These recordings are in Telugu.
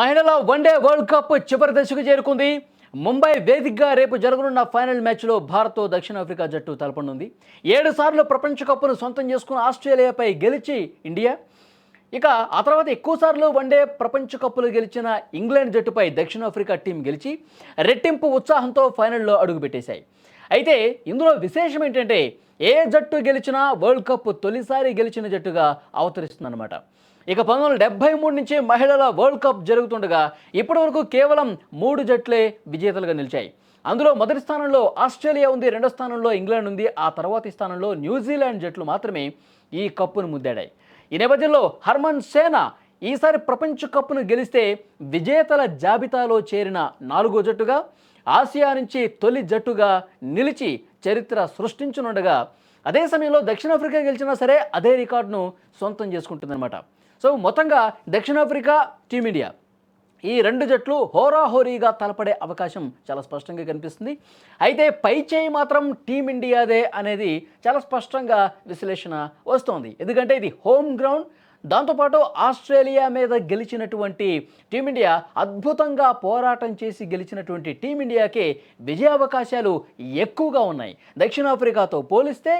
మహిళల వన్డే వరల్డ్ కప్ చివరి దశకు చేరుకుంది. ముంబై వేదికగా రేపు జరగనున్న ఫైనల్ మ్యాచ్లో భారత్తో దక్షిణాఫ్రికా జట్టు తలపనుంది. 7 సార్లు ప్రపంచ కప్ను సొంతం చేసుకున్న ఆస్ట్రేలియాపై గెలిచి ఇండియా, ఇక ఆ తర్వాత ఎక్కువ సార్లు వన్డే ప్రపంచ కప్పులు గెలిచిన ఇంగ్లాండ్ జట్టుపై దక్షిణాఫ్రికా టీం గెలిచి రెట్టింపు ఉత్సాహంతో ఫైనల్లో అడుగుపెట్టేశాయి. అయితే ఇందులో విశేషం ఏంటంటే ఏ జట్టు గెలిచినా వరల్డ్ కప్ తొలిసారి గెలిచిన జట్టుగా అవతరిస్తుందన్నమాట. ఇక 1973 నుంచి మహిళల వరల్డ్ కప్ జరుగుతుండగా ఇప్పటివరకు కేవలం 3 జట్లే విజేతలుగా నిలిచాయి. అందులో మొదటి స్థానంలో ఆస్ట్రేలియా ఉంది, రెండో స్థానంలో ఇంగ్లాండ్ ఉంది, ఆ తర్వాతి స్థానంలో న్యూజిలాండ్ జట్లు మాత్రమే ఈ కప్పును ముద్దాడాయి. ఈ నేపథ్యంలో హర్మన్ సేనా ఈసారి ప్రపంచ కప్ను గెలిస్తే విజేతల జాబితాలో చేరిన 4గో జట్టుగా, ఆసియా నుంచి తొలి జట్టుగా నిలిచి చరిత్ర సృష్టించనుండగా, అదే సమయంలో దక్షిణాఫ్రికా గెలిచినా సరే అదే రికార్డును సొంతం చేసుకుంటుందన్నమాట. సో మొత్తంగా దక్షిణాఫ్రికా, టీమిండియా ఈ 2 జట్లు హోరాహోరీగా తలపడే అవకాశం చాలా స్పష్టంగా కనిపిస్తుంది. అయితే పై చేయి మాత్రం టీమిండియాదే అనేది చాలా స్పష్టంగా విశ్లేషణ వస్తోంది. ఎందుకంటే ఇది హోమ్ గ్రౌండ్, దాంతోపాటు ఆస్ట్రేలియా మీద గెలిచినటువంటి టీమిండియా, అద్భుతంగా పోరాటం చేసి గెలిచినటువంటి టీమిండియాకే విజయావకాశాలు ఎక్కువగా ఉన్నాయి. దక్షిణాఫ్రికాతో పోలిస్తే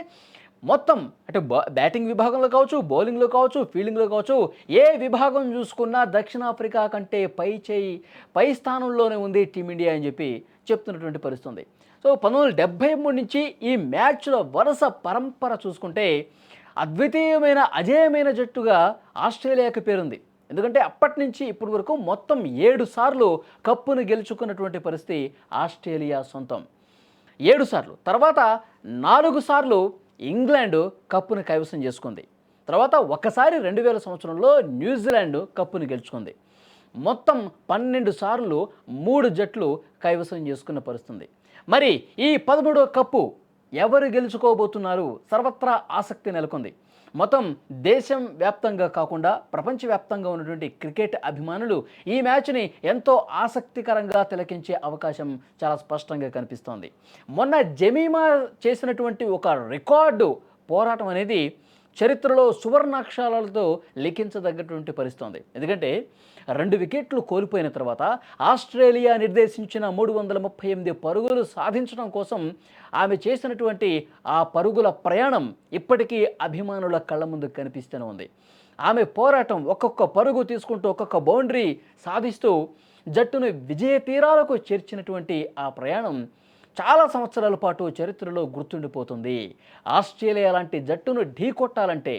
మొత్తం అంటే బ్యాటింగ్ విభాగంలో కావచ్చు, బౌలింగ్లో కావచ్చు, ఫీల్డింగ్లో కావచ్చు, ఏ విభాగం చూసుకున్నా దక్షిణాఫ్రికా కంటే పై స్థానంలోనే ఉంది టీమిండియా అని చెప్పి చెప్తున్నటువంటి పరిస్థితి. సో 1973 నుంచి ఈ మ్యాచ్ల వరుస పరంపర చూసుకుంటే అద్వితీయమైన అజేయమైన జట్టుగా ఆస్ట్రేలియాకి పేరుంది. ఎందుకంటే అప్పటి నుంచి ఇప్పటి వరకు మొత్తం 7 సార్లు కప్పును గెలుచుకున్నటువంటి పరిస్థితి ఆస్ట్రేలియా సొంతం. 7 సార్లు, తర్వాత 4 సార్లు ఇంగ్లాండ్ కప్పును కైవసం చేసుకుంది. తర్వాత ఒకసారి 2000 సంవత్సరంలో న్యూజిలాండ్ కప్పును గెలుచుకుంది. మొత్తం 12 సార్లు 3 జట్లు కైవసం చేసుకున్న పరిస్థితి. మరి ఈ 13వ కప్పు ఎవరు గెలుచుకోబోతున్నారు? సర్వత్రా ఆసక్తి నెలకొంది. మొత్తం దేశం వ్యాప్తంగా కాకుండా ప్రపంచవ్యాప్తంగా ఉన్నటువంటి క్రికెట్ అభిమానులు ఈ మ్యాచ్ని ఎంతో ఆసక్తికరంగా తిలకించే అవకాశం చాలా స్పష్టంగా కనిపిస్తోంది. మొన్న జమీమా చేసినటువంటి ఒక రికార్డు పోరాటం అనేది చరిత్రలో సువర్ణాక్షరాలతో లిఖించదగ్గటువంటి పరిస్థితి. ఎందుకంటే 2 వికెట్లు కోల్పోయిన తర్వాత ఆస్ట్రేలియా నిర్దేశించిన 338 పరుగులు సాధించడం కోసం ఆమె చేసినటువంటి ఆ పరుగుల ప్రయాణం ఇప్పటికీ అభిమానుల కళ్ళ ముందు కనిపిస్తూనే ఉంది. ఆమె పోరాటం, ఒక్కొక్క పరుగు తీసుకుంటూ ఒక్కొక్క బౌండరీ సాధిస్తూ జట్టును విజయ తీరాలకు చేర్చినటువంటి ఆ ప్రయాణం చాలా సంవత్సరాల పాటు చరిత్రలో గుర్తుండిపోతుంది. ఆస్ట్రేలియా లాంటి జట్టును ఢీకొట్టాలంటే,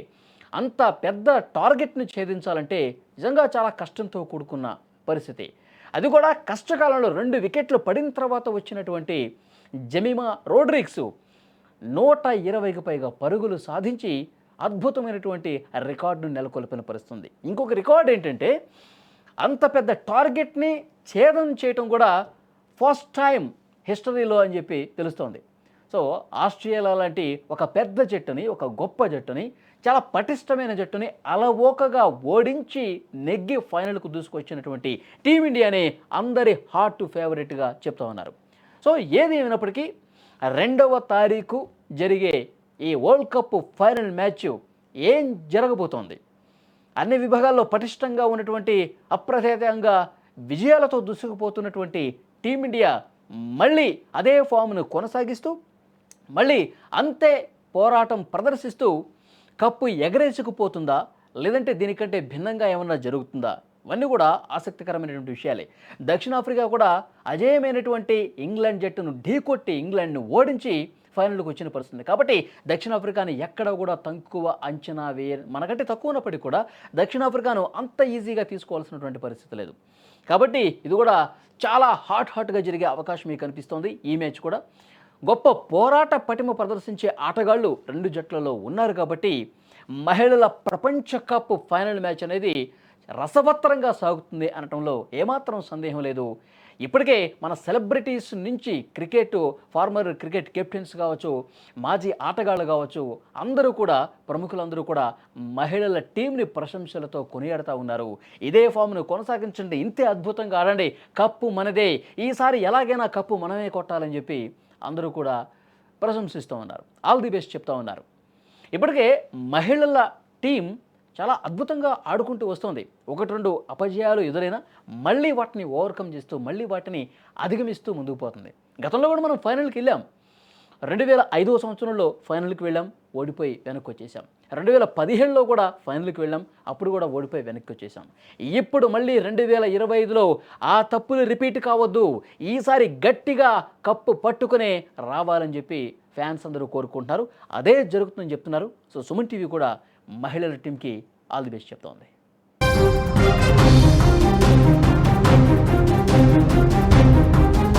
అంత పెద్ద టార్గెట్ని ఛేదించాలంటే నిజంగా చాలా కష్టంతో కూడుకున్న పరిస్థితి. అది కూడా కష్టకాలంలో 2 వికెట్లు పడిన తర్వాత వచ్చినటువంటి జమీమా రోడ్రిగ్స్ 120కి పైగా పరుగులు సాధించి అద్భుతమైనటువంటి రికార్డును నెలకొల్పిన పరిస్థితి. ఇంకొక రికార్డు ఏంటంటే అంత పెద్ద టార్గెట్ని ఛేదం చేయటం కూడా ఫస్ట్ టైం హిస్టరీలో అని చెప్పి తెలుస్తోంది. సో ఆస్ట్రేలియా లాంటి ఒక పెద్ద జట్టుని, ఒక గొప్ప జట్టుని, చాలా పటిష్టమైన జట్టుని అలవోకగా ఓడించి నెగ్గి ఫైనల్కు దూసుకొచ్చినటువంటి టీమిండియాని అందరి హాట్ ఫేవరెట్గా చెప్తా ఉన్నారు. సో ఏది ఏమైనప్పటికీ 2వ తారీఖు జరిగే ఈ వరల్డ్ కప్ ఫైనల్ మ్యాచ్ ఏం జరగబోతోంది? అన్ని విభాగాల్లో పటిష్టంగా ఉన్నటువంటి, అప్రతిహతంగా విజయాలతో దూసుకుపోతున్నటువంటి టీమిండియా మళ్ళీ అదే ఫామ్ను కొనసాగిస్తూ, మళ్ళీ అంతే పోరాటం ప్రదర్శిస్తూ కప్పు ఎగరేసుకుపోతుందా, లేదంటే దీనికంటే భిన్నంగా ఏమన్నా జరుగుతుందా? ఇవన్నీ కూడా ఆసక్తికరమైనటువంటి విషయాలే. దక్షిణాఫ్రికా కూడా అజేయమైనటువంటి ఇంగ్లాండ్ జట్టును ఢీకొట్టి ఇంగ్లాండ్ను ఓడించి ఫైనల్కి వచ్చిన పరిస్థితి. కాబట్టి దక్షిణాఫ్రికాని ఎక్కడ కూడా తక్కువ అంచనా మనకంటే తక్కువ ఉన్నప్పటికీ కూడా దక్షిణాఫ్రికాను అంత ఈజీగా తీసుకోవాల్సినటువంటి పరిస్థితి లేదు. కాబట్టి ఇది కూడా చాలా హాట్గా జరిగే అవకాశం మీకు కనిపిస్తోంది. ఈ మ్యాచ్ కూడా గొప్ప పోరాట పటిమ ప్రదర్శించే ఆటగాళ్ళు 2 జట్లలో ఉన్నారు. కాబట్టి మహిళల ప్రపంచ కప్ ఫైనల్ మ్యాచ్ అనేది రసవత్తరంగా సాగుతుంది అనటంలో ఏమాత్రం సందేహం లేదు. ఇప్పటికే మన సెలబ్రిటీస్ నుంచి ఫార్మర్ క్రికెట్ కెప్టెన్స్ కావచ్చు, మాజీ ఆటగాళ్ళు కావచ్చు, అందరూ కూడా, ప్రముఖులందరూ కూడా మహిళల టీంని ప్రశంసలతో కొనియాడుతూ ఉన్నారు. ఇదే ఫామ్ను కొనసాగించండి, ఇంతే అద్భుతంగా ఆడండి, కప్పు మనదే, ఈసారి ఎలాగైనా కప్పు మనమే కొట్టాలని చెప్పి అందరూ కూడా ప్రశంసిస్తూ ఉన్నారు. ఆల్ ది బెస్ట్ చెప్తా ఉన్నారు. ఇప్పటికే మహిళల టీం చాలా అద్భుతంగా ఆడుకుంటూ వస్తోంది. 1, 2 అపజయాలు ఎదురైనా మళ్ళీ వాటిని ఓవర్‌కమ్ చేస్తూ, మళ్ళీ వాటిని అధిగమిస్తూ ముందుకు పోతుంది. గతంలో కూడా మనం ఫైనల్‌కి వెళ్ళాం. 2005వ సంవత్సరంలో ఫైనల్‌కి వెళ్ళాం, ఓడిపోయి వెనక్కొచ్చేసాం. 2017లో కూడా ఫైనల్‌కి వెళ్ళాం, అప్పుడు కూడా ఓడిపోయి వెనక్కొచ్చేసాం. ఇప్పుడు మళ్ళీ 2025లో ఆ తప్పులు రిపీట్ కావద్దు. ఈసారి గట్టిగా కప్పు పట్టుకునే రావాలని చెప్పి ఫ్యాన్స్ అందరూ కోరుకుంటున్నారు. అదే జరుగుతుందని చెప్తున్నారు. సో సుమన్ టీవీ కూడా మహిళల టీమ్‌కి ఆల్ ది బెస్ట్ చెప్తోంది.